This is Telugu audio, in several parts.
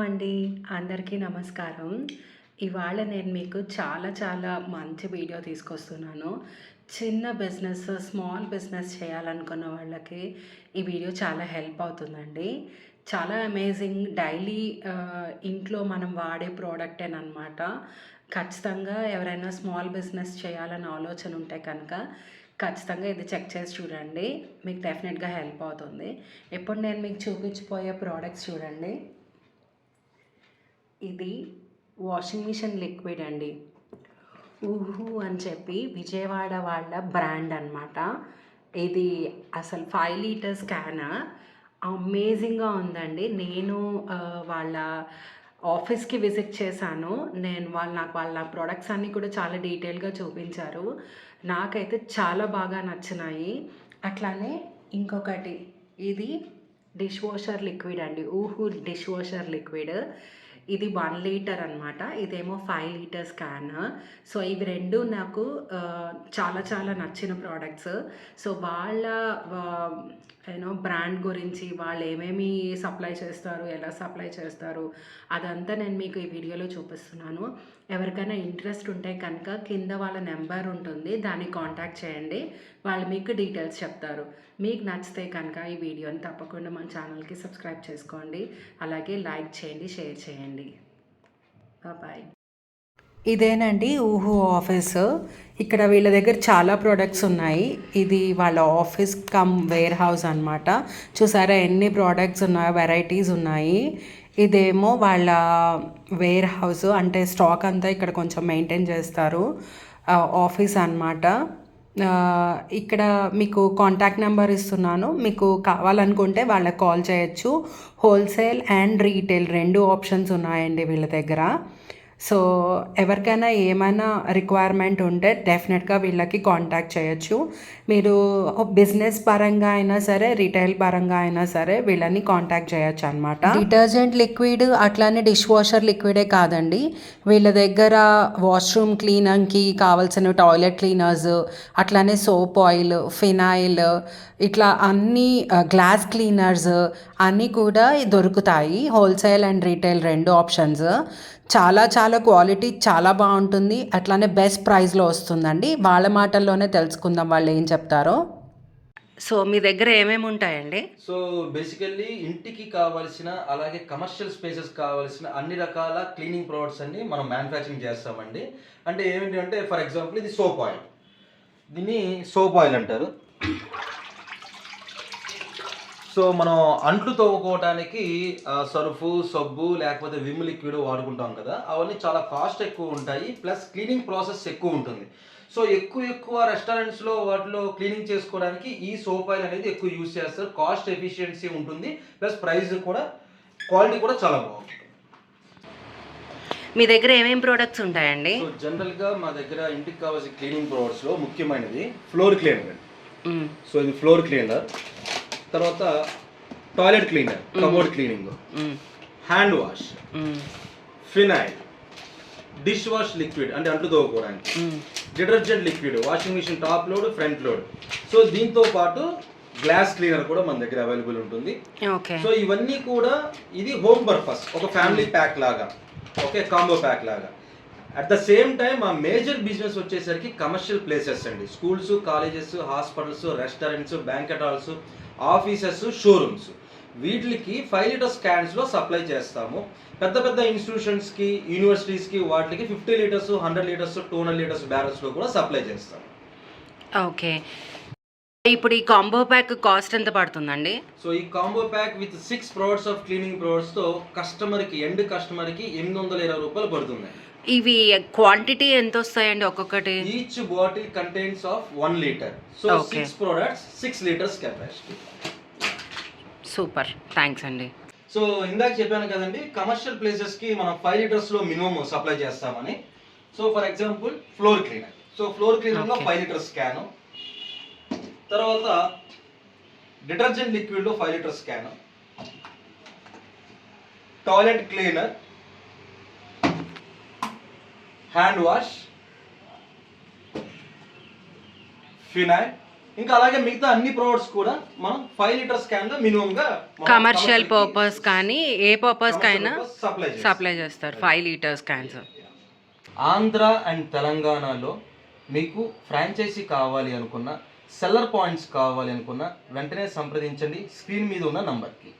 అండి. అందరికీ నమస్కారం. ఇవాళ నేను మీకు చాలా మంచి వీడియో తీసుకొస్తున్నాను. చిన్న బిజినెస్, స్మాల్ బిజినెస్ చేయాలనుకున్న వాళ్ళకి ఈ వీడియో చాలా హెల్ప్ అవుతుందండి. చాలా అమేజింగ్ డైలీ ఇంట్లో మనం వాడే ప్రోడక్టేననమాట. ఖచ్చితంగా ఎవరైనా స్మాల్ బిజినెస్ చేయాలని ఆలోచన ఉంటే కనుక ఖచ్చితంగా ఇది చెక్ చేసి చూడండి. మీకు డెఫినెట్‌గా హెల్ప్ అవుతుంది. ఇప్పుడు నేను మీకు చూపించబోయే ప్రోడక్ట్స్ చూడండి. ఇది వాషింగ్ మిషన్ లిక్విడ్ అండి. ఊహు అని చెప్పి విజయవాడ వాళ్ళ బ్రాండ్ అనమాట. ఇది అసలు 5 లీటర్స్ క్యాన్. అమేజింగ్‌గా ఉందండి. నేను వాళ్ళ ఆఫీస్‌కి విజిట్ చేశాను. నాకు వాళ్ళ ప్రొడక్ట్స్ అన్నీ కూడా చాలా డీటెయిల్‌గా చూపించారు. నాకైతే చాలా బాగా నచ్చినాయి. అట్లానే ఇంకొకటి ఇది డిష్ వాషర్ లిక్విడ్ అండి. ఊహు డిష్ వాషర్ లిక్విడ్. ఇది 1 లీటర్ అనమాట. ఇదేమో 5 లీటర్స్ క్యాన్. సో, ఇవి 2 నాకు చాలా నచ్చిన ప్రొడక్ట్స్. సో, వాళ్ళ ఆహ్, బ్రాండ్ గురించి వాళ్ళేమేమి సప్లై చేస్తారు, ఎలా సప్లై చేస్తారు, అదంతా నేను మీకు ఈ వీడియోలో చూపిస్తున్నాను. ఎవరికైనా ఇంట్రెస్ట్ ఉంటే కనుక కింద వాళ్ళ నెంబర్ ఉంటుంది. దాన్ని కాంటాక్ట్ చేయండి. వాళ్ళు మీకు డీటెయిల్స్ చెప్తారు. మీకు నచ్చితే కనుక ఈ వీడియోని తప్పకుండా మన ఛానల్‌కి సబ్స్క్రైబ్ చేసుకోండి. అలాగే లైక్ చేయండి, షేర్ చేయండి. బాయ్. ఇదేనండి ఊహు ఆఫీస్. ఇక్కడ వీళ్ళ దగ్గర చాలా ప్రొడక్ట్స్ ఉన్నాయి. ఇది వాళ్ళ ఆఫీస్ కమ్ వేర్ హౌస్ అనమాట. చూసారా ఎన్ని ప్రొడక్ట్స్ ఉన్నాయో, వెరైటీస్ ఉన్నాయి. ఇదేమో వాళ్ళ వేర్ హౌస్, అంటే స్టాక్ అంతా ఇక్కడ కొంచెం మెయింటైన్ చేస్తారు. ఆఫీస్ అనమాట. ఇక్కడ మీకు కాంటాక్ట్ నెంబర్ ఇస్తున్నాను. మీకు కావాలనుకుంటే వాళ్ళకి కాల్ చేయొచ్చు. హోల్సేల్ అండ్ రీటైల్ 2 ఆప్షన్స్ ఉన్నాయండి వీళ్ళ దగ్గర. సో, ఎవరికైనా ఏమైనా రిక్వైర్మెంట్ ఉంటే డెఫినెట్‌గా వీళ్ళకి కాంటాక్ట్ చేయొచ్చు. మీరు బిజినెస్ పరంగా అయినా సరే, రిటైల్ పరంగా అయినా సరే వీళ్ళని కాంటాక్ట్ చేయొచ్చనమాట. డిటర్జెంట్ లిక్విడ్ అట్లానే డిష్ వాషర్ లిక్విడే కాదండి. వీళ్ళ దగ్గర వాష్‌రూమ్ క్లీనింగ్‌కి కావాల్సిన టాయిలెట్ క్లీనర్స్, అట్లానే సోప్ ఆయిల్, ఫినాయిల్, ఇట్లా అన్నీ గ్లాస్ క్లీనర్స్ అన్నీ కూడా దొరుకుతాయి. Wholesale and retail 2 options. చాలా క్వాలిటీ చాలా బాగుంటుంది. అట్లానే బెస్ట్ ప్రైస్లో వస్తుందండి. వాళ్ళ మాటల్లోనే తెలుసుకుందాం వాళ్ళు ఏం చెప్తారో. సో, మీ దగ్గర ఏమేమి ఉంటాయండి? సో బేసికల్లీ ఇంటికి కావాల్సిన అలాగే కమర్షియల్ స్పేసెస్ కావాల్సిన అన్ని రకాల క్లీనింగ్ ప్రొడక్ట్స్ అన్ని మనం మ్యానుఫ్యాక్చరింగ్ చేస్తామండి. అంటే ఏమిటి అంటే ఫర్ ఎగ్జాంపుల్ ఇది సోప్ ఆయిల్. దీన్ని సోప్ ఆయిల్ అంటారు. సో మనం అంట్లు తోముకోవడానికి సర్ఫు, సబ్బు లేకపోతే విమ్ లిక్విడ్ వాడుకుంటాం కదా! అవన్నీ చాలా కాస్ట్ ఎక్కువ ఉంటాయి. ప్లస్ క్లీనింగ్ ప్రాసెస్ ఎక్కువ ఉంటుంది. సో ఎక్కువ రెస్టారెంట్స్‌లో వాటిలో క్లీనింగ్ చేసుకోవడానికి ఈ సోప్ ఆయిల్ అనేది ఎక్కువ యూజ్ చేస్తారు. కాస్ట్ ఎఫిషియన్సీ ఉంటుంది. ప్లస్ ప్రైస్ కూడా క్వాలిటీ కూడా చాలా బాగుంటుంది. మీ దగ్గర ఏమేం ప్రొడక్ట్స్ ఉంటాయండి? సో జనరల్‌గా మా దగ్గర ఇంటికి కావాల్సిన క్లీనింగ్ ప్రొడక్ట్స్‌లో ముఖ్యమైనది ఫ్లోర్ క్లీనర్. సో ఇది ఫ్లోర్ క్లీనర్. తర్వాత toilet cleaner, cupboard cleaning, hand wash, phenyl, dish wash liquid అంటే అంట్లు తోముకోవడానికి, detergent liquid, washing machine top load, front load. So దీంతో పాటు గ్లాస్ క్లీనర్ కూడా మన దగ్గర అవైలబుల్ ఉంటుంది. సో ఇవన్నీ కూడా ఇది హోమ్ పర్పస్, ఒక ఫ్యామిలీ ప్యాక్ లాగా, ఓకే, కాంబో ప్యాక్ లాగా. అట్ ద సేమ్ టైం మా మేజర్ బిజినెస్ వచ్చేసరికి కమర్షియల్ ప్లేసెస్ అండి. Schools, colleges, hospitals, restaurants, banquet halls, offices, showrooms, వీటికి 5 లీటర్స్ క్యాన్స్లో సప్లై చేస్తాము. పెద్ద ఇన్స్టిట్యూషన్స్కి, యూనివర్సిటీస్కి వాటికి 50 లీటర్స్, 100 లీటర్స్, 200 లీటర్స్ బ్యారల్స్లో కూడా సప్లై చేస్తాం. ఓకే. ఇప్పుడు ఈ కాంబో ప్యాక్ కాస్ట్ ఎంత పడుతుందండి? సో ఈ combo pack with 6 products of cleaning ప్రొడక్ట్స్తో కస్టమర్కి, ఎండ్ కస్టమర్కి 820 రూపాయలు పడుతుంది. ఇవి క్వాంటిటీ ఎంత వస్తాయండి ఒక్కొక్కటి? Each bottle contains of 1 litre. So 6 products, 6 litres capacity. Super, thanks అండి. సో ఇందాక చెప్పాను కదండి, కమర్షియల్ ప్లేసెస్కి మనం 5 లీటర్స్లో మినిమం సప్లై చేస్తామని. So for example floor cleaner. So floor క్లీనర్లో 5 లీటర్స్ క్యాను. తర్వాత డిటర్జెంట్ లిక్విడ్లో 5 litres can. Toilet cleaner, hand wash, phenyl, ఇంకా అలాగే మిగతా అన్ని ప్రోడక్ట్స్ కూడా మనం 5 లీటర్స్ క్యాన్ లో మినిమం గా కమర్షియల్ పర్పస్ కానీ ఏ పర్పస్ కైనా సప్లై సప్లై చేస్తారు 5 లీటర్స్ క్యాన్స్. ఆంధ్ర అండ్ తెలంగాణలో మీకు ఫ్రాంచైజీ కావాలి అనుకున్న, సెల్లర్ పాయింట్స్ కావాలి అనుకున్న వెంటనే సంప్రదించండి స్క్రీన్ మీద ఉన్న నంబర్కి.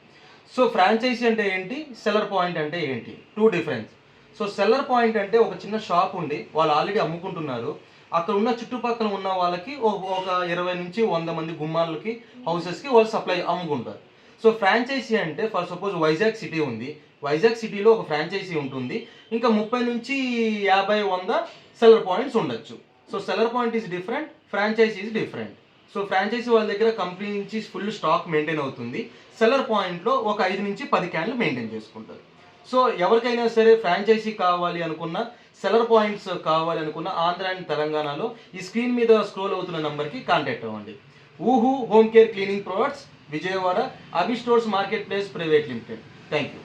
సో ఫ్రాంచైజీ అంటే ఏంటి, సెల్లర్ పాయింట్ అంటే ఏంటి, 2 డిఫరెన్స్. సో సెల్లర్ పాయింట్ అంటే ఒక చిన్న షాప్ ఉండి వాళ్ళు ఆల్రెడీ అమ్ముకుంటున్నారు, అక్కడ ఉన్న చుట్టుపక్కల ఉన్న వాళ్ళకి ఒక 20 నుంచి 100 మంది గుమ్మాలకి, హౌసెస్కి వాళ్ళు సప్లై అమ్ముకుంటారు. సో ఫ్రాంచైజీ అంటే ఫర్ సపోజ్ వైజాగ్ సిటీ ఉంది, వైజాగ్ సిటీలో ఒక ఫ్రాంచైజీ ఉంటుంది, ఇంకా 30 నుంచి 50-100 సెల్లర్ పాయింట్స్ ఉండొచ్చు. So seller point is different, franchise is different. So franchise వాళ్ళ దగ్గర కంపెనీ నుంచి ఫుల్ స్టాక్ మెయింటైన్ అవుతుంది, సెల్లర్ పాయింట్లో ఒక 5 నుంచి 10 క్యాన్లు మెయింటైన్ చేసుకుంటారు. సో ఎవరికైనా సరే ఫ్రాంచైజీ కావాలి అనుకున్న, సెల్లర్ పాయింట్స్ కావాలి అనుకున్న ఆంధ్ర అండ్ తెలంగాణలో ఈ స్క్రీన్ మీద స్క్రోల్ అవుతున్న నెంబర్కి కాంటాక్ట్ అవ్వండి. ఊహు home care cleaning products, Vijayawada, Abhi stores market place private limited. Thank you.